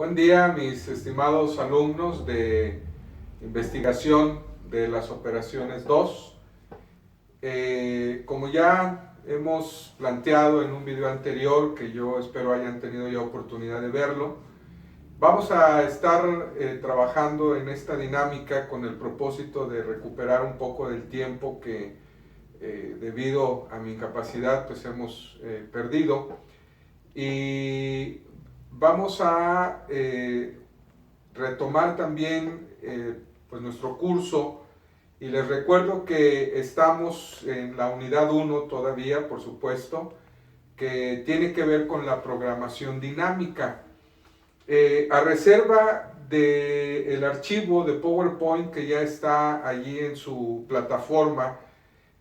Buen día, mis estimados alumnos de investigación de las operaciones 2. Como ya hemos planteado en un video anterior, que yo espero hayan tenido ya oportunidad de verlo, vamos a estar trabajando en esta dinámica con el propósito de recuperar un poco del tiempo que debido a mi incapacidad pues hemos perdido, y vamos a retomar también pues nuestro curso, y les recuerdo que estamos en la unidad 1 todavía, por supuesto, que tiene que ver con la programación dinámica. A reserva del archivo de PowerPoint que ya está allí en su plataforma,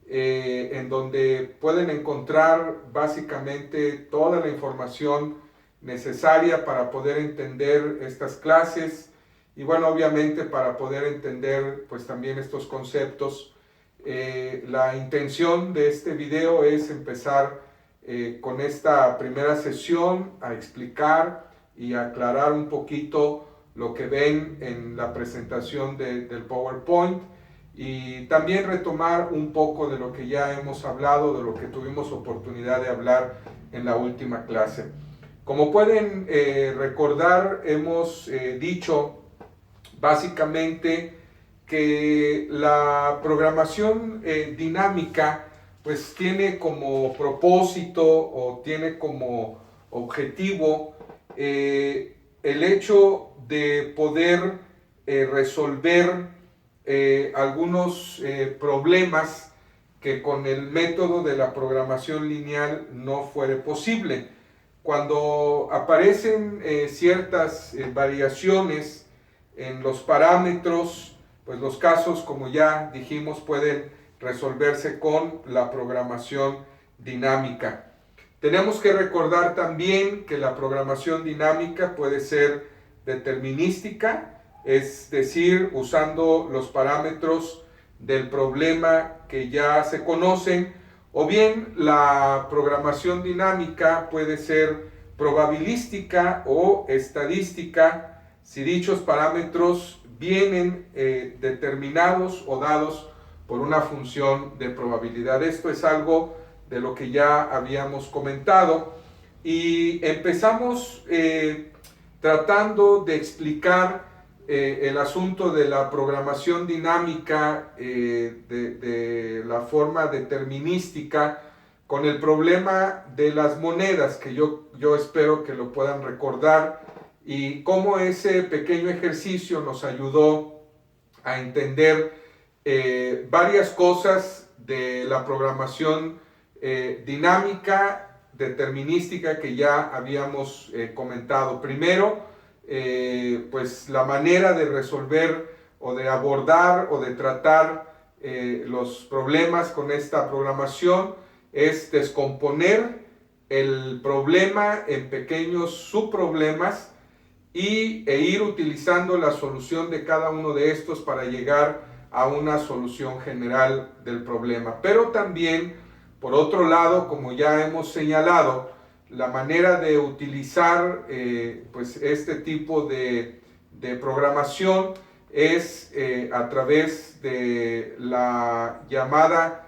en donde pueden encontrar básicamente toda la información necesaria para poder entender estas clases, y bueno, obviamente para poder entender pues también estos conceptos. La intención de este video es empezar con esta primera sesión a explicar y aclarar un poquito lo que ven en la presentación del PowerPoint, y también retomar un poco de lo que ya hemos hablado, de lo que tuvimos oportunidad de hablar en la última clase. Como pueden recordar, hemos dicho básicamente que la programación dinámica pues tiene como propósito o tiene como objetivo el hecho de poder resolver algunos problemas que con el método de la programación lineal no fuere posible. Cuando aparecen ciertas variaciones en los parámetros, pues los casos, como ya dijimos, pueden resolverse con la programación dinámica. Tenemos que recordar también que la programación dinámica puede ser determinística, es decir, usando los parámetros del problema que ya se conocen, o bien la programación dinámica puede ser probabilística o estadística si dichos parámetros vienen determinados o dados por una función de probabilidad. Esto es algo de lo que ya habíamos comentado, y empezamos tratando de explicar el asunto de la programación dinámica de la forma determinística con el problema de las monedas, que yo espero que lo puedan recordar, y cómo ese pequeño ejercicio nos ayudó a entender varias cosas de la programación dinámica determinística que ya habíamos comentado. Primero, pues la manera de resolver o de abordar o de tratar los problemas con esta programación es descomponer el problema en pequeños subproblemas e ir utilizando la solución de cada uno de estos para llegar a una solución general del problema. Pero también, por otro lado, como ya hemos señalado, la manera de utilizar pues este tipo de programación es a través de la llamada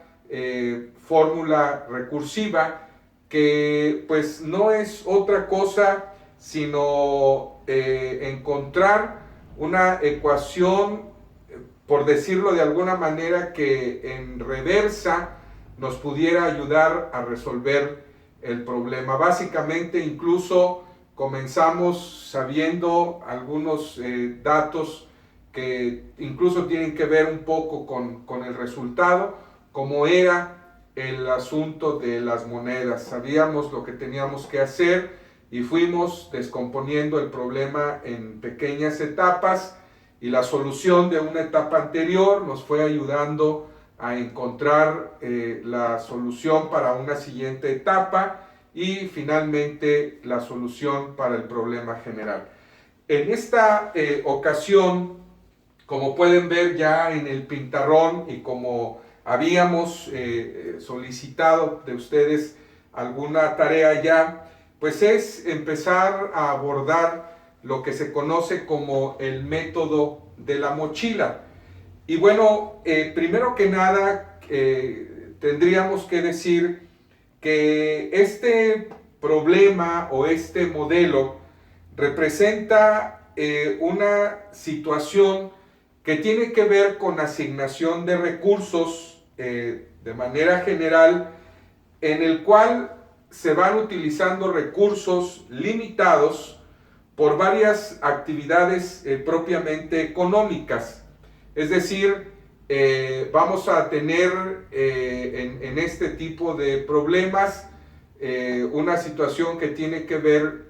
fórmula recursiva, que pues no es otra cosa sino encontrar una ecuación, por decirlo de alguna manera, que en reversa nos pudiera ayudar a resolver el problema. Básicamente, incluso comenzamos sabiendo algunos datos que incluso tienen que ver un poco con el resultado, como era el asunto de las monedas. Sabíamos lo que teníamos que hacer y fuimos descomponiendo el problema en pequeñas etapas, y la solución de una etapa anterior nos fue ayudando a encontrar la solución para una siguiente etapa, y finalmente la solución para el problema general. En esta ocasión, como pueden ver ya en el pizarrón, y como habíamos solicitado de ustedes alguna tarea ya, pues es empezar a abordar lo que se conoce como el método de la mochila. Y bueno, primero que nada, tendríamos que decir que este problema o este modelo representa una situación que tiene que ver con asignación de recursos de manera general, en el cual se van utilizando recursos limitados por varias actividades propiamente económicas. Es decir, vamos a tener en este tipo de problemas una situación que tiene que ver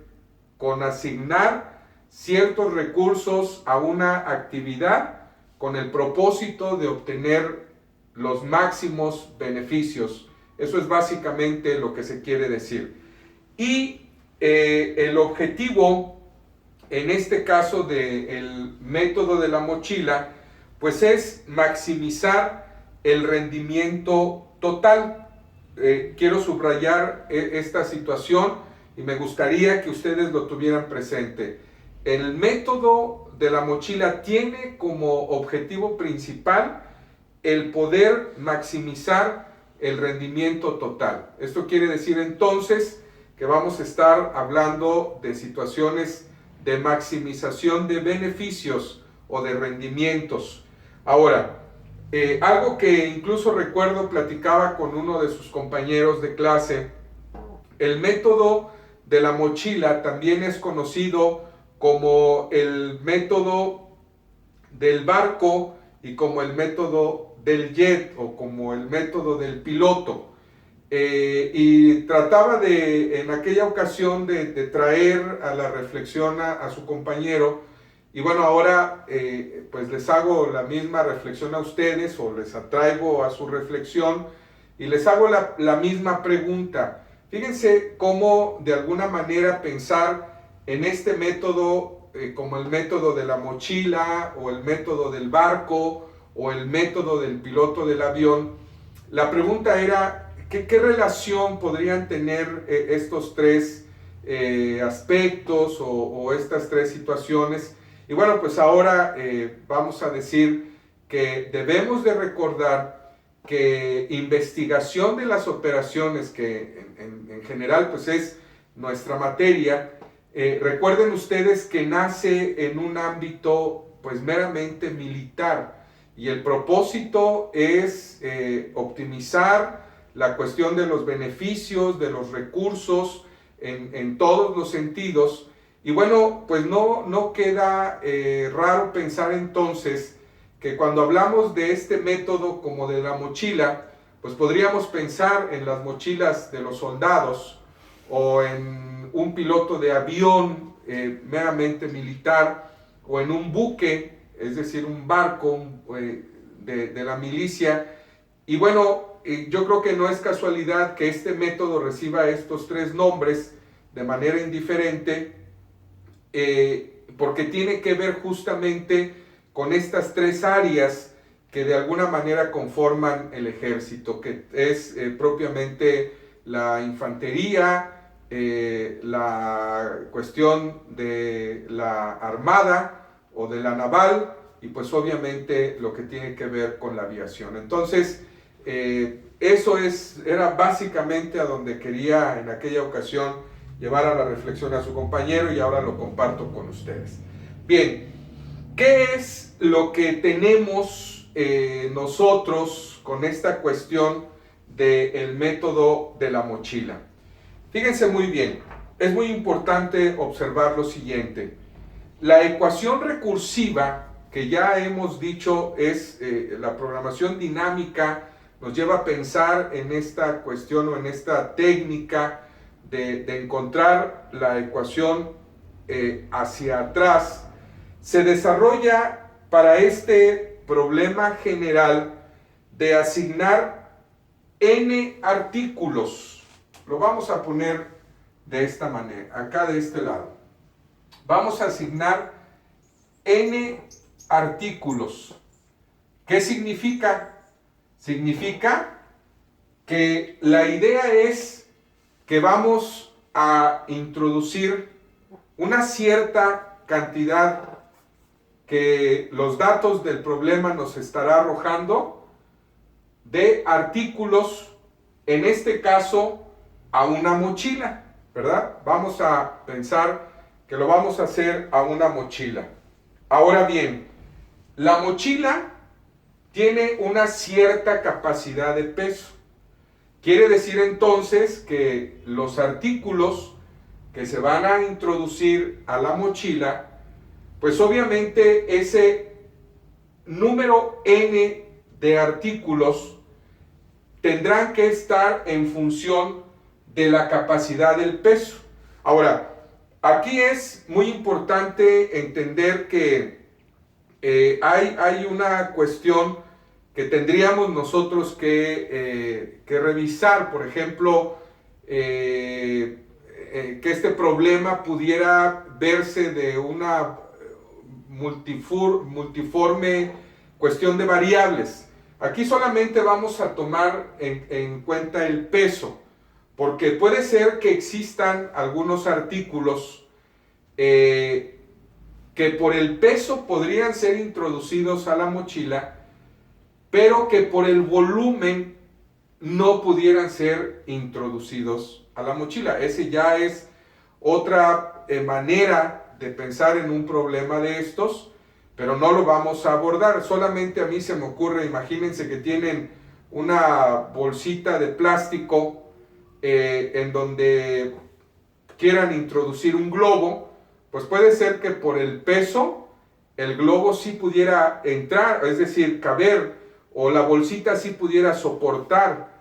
con asignar ciertos recursos a una actividad con el propósito de obtener los máximos beneficios. Eso es básicamente lo que se quiere decir. Y el objetivo, en este caso del método de la mochila, pues es maximizar el rendimiento total. Quiero subrayar esta situación y me gustaría que ustedes lo tuvieran presente. El método de la mochila tiene como objetivo principal el poder maximizar el rendimiento total. Esto quiere decir entonces que vamos a estar hablando de situaciones de maximización de beneficios o de rendimientos. Ahora, algo que incluso recuerdo platicaba con uno de sus compañeros de clase, el método de la mochila también es conocido como el método del barco y como el método del jet o como el método del piloto. Y trataba en aquella ocasión de traer a la reflexión a su compañero, y bueno, ahora pues les hago la misma reflexión a ustedes o les atraigo a su reflexión y les hago la misma pregunta. Fíjense cómo de alguna manera pensar en este método como el método de la mochila o el método del barco o el método del piloto del avión. La pregunta era, ¿qué relación podrían tener estos tres aspectos o estas tres situaciones? Y bueno, pues ahora vamos a decir que debemos de recordar que investigación de las operaciones, que en general pues es nuestra materia, recuerden ustedes que nace en un ámbito pues meramente militar, y el propósito es optimizar la cuestión de los beneficios, de los recursos en todos los sentidos. Y bueno, pues no queda raro pensar entonces que cuando hablamos de este método como de la mochila, pues podríamos pensar en las mochilas de los soldados o en un piloto de avión meramente militar o en un buque, es decir, un barco de la milicia. Y bueno, yo creo que no es casualidad que este método reciba estos tres nombres de manera indiferente, porque tiene que ver justamente con estas tres áreas que de alguna manera conforman el ejército, que es propiamente la infantería, la cuestión de la armada o de la naval, y pues obviamente lo que tiene que ver con la aviación. Entonces, eso era básicamente a donde quería en aquella ocasión llevar a la reflexión a su compañero, y ahora lo comparto con ustedes. Bien, ¿qué es lo que tenemos nosotros con esta cuestión del método de la mochila? Fíjense muy bien, es muy importante observar lo siguiente. La ecuación recursiva, que ya hemos dicho es la programación dinámica, nos lleva a pensar en esta cuestión o en esta técnica de encontrar la ecuación hacia atrás. Se desarrolla para este problema general de asignar n artículos. Lo vamos a poner de esta manera, acá de este lado. Vamos a asignar n artículos. ¿Qué significa? Significa que la idea es que vamos a introducir una cierta cantidad que los datos del problema nos estará arrojando de artículos, en este caso, a una mochila, ¿verdad? Vamos a pensar que lo vamos a hacer a una mochila. Ahora bien, la mochila tiene una cierta capacidad de peso. Quiere decir entonces que los artículos que se van a introducir a la mochila, pues obviamente ese número n de artículos tendrán que estar en función de la capacidad del peso. Ahora, aquí es muy importante entender que hay una cuestión que tendríamos nosotros que revisar. Por ejemplo, que este problema pudiera verse de una multiforme cuestión de variables. Aquí solamente vamos a tomar en cuenta el peso, porque puede ser que existan algunos artículos que por el peso podrían ser introducidos a la mochila, pero que por el volumen no pudieran ser introducidos a la mochila. Ese ya es otra manera de pensar en un problema de estos, pero no lo vamos a abordar. Solamente a mí se me ocurre, imagínense que tienen una bolsita de plástico en donde quieran introducir un globo. Pues puede ser que por el peso el globo sí pudiera entrar, es decir, caber, o la bolsita sí pudiera soportar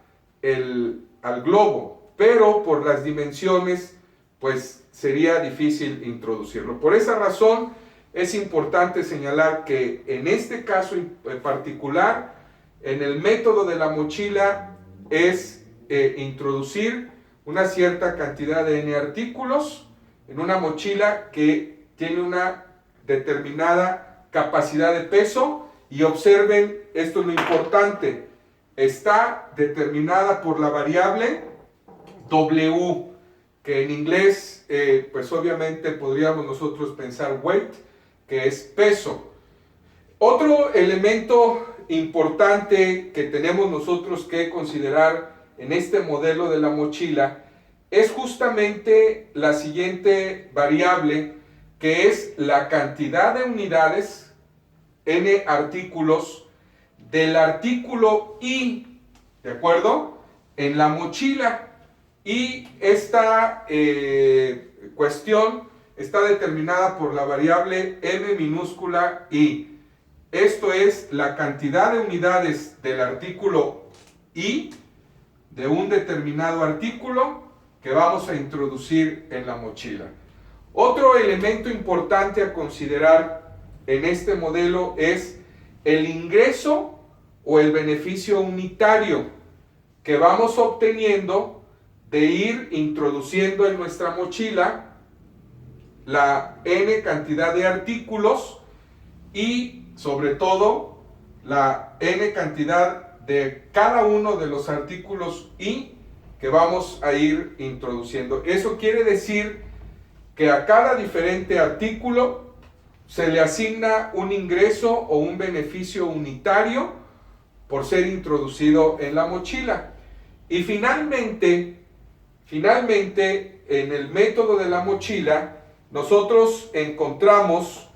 al globo, pero por las dimensiones pues sería difícil introducirlo. Por esa razón es importante señalar que en este caso en particular, en el método de la mochila es introducir una cierta cantidad de n artículos en una mochila que tiene una determinada capacidad de peso. Y observen, esto es lo importante, está determinada por la variable W, que en inglés, pues obviamente podríamos nosotros pensar weight, que es peso. Otro elemento importante que tenemos nosotros que considerar en este modelo de la mochila es justamente la siguiente variable, que es la cantidad de unidades, n artículos, del artículo I, ¿de acuerdo?, en la mochila. Y esta cuestión está determinada por la variable m minúscula I. Esto es la cantidad de unidades del artículo I, de un determinado artículo que vamos a introducir en la mochila. Otro elemento importante a considerar en este modelo es el ingreso o el beneficio unitario que vamos obteniendo de ir introduciendo en nuestra mochila la n cantidad de artículos y sobre todo la n cantidad de cada uno de los artículos I que vamos a ir introduciendo. Eso quiere decir que a cada diferente artículo se le asigna un ingreso o un beneficio unitario por ser introducido en la mochila. Y finalmente, en el método de la mochila, nosotros encontramos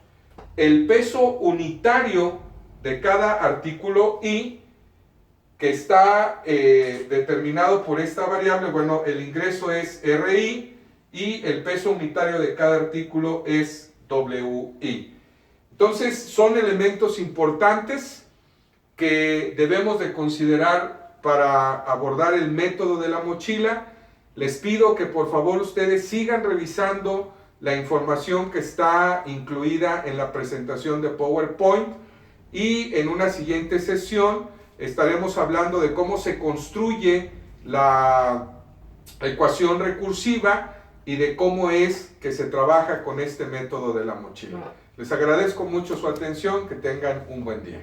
el peso unitario de cada artículo I, que está determinado por esta variable. Bueno, el ingreso es RI y el peso unitario de cada artículo es WI. Entonces son elementos importantes que debemos de considerar para abordar el método de la mochila. Les pido que por favor ustedes sigan revisando la información que está incluida en la presentación de PowerPoint, y en una siguiente sesión estaremos hablando de cómo se construye la ecuación recursiva y de cómo es que se trabaja con este método de la mochila. Les agradezco mucho su atención, que tengan un buen día.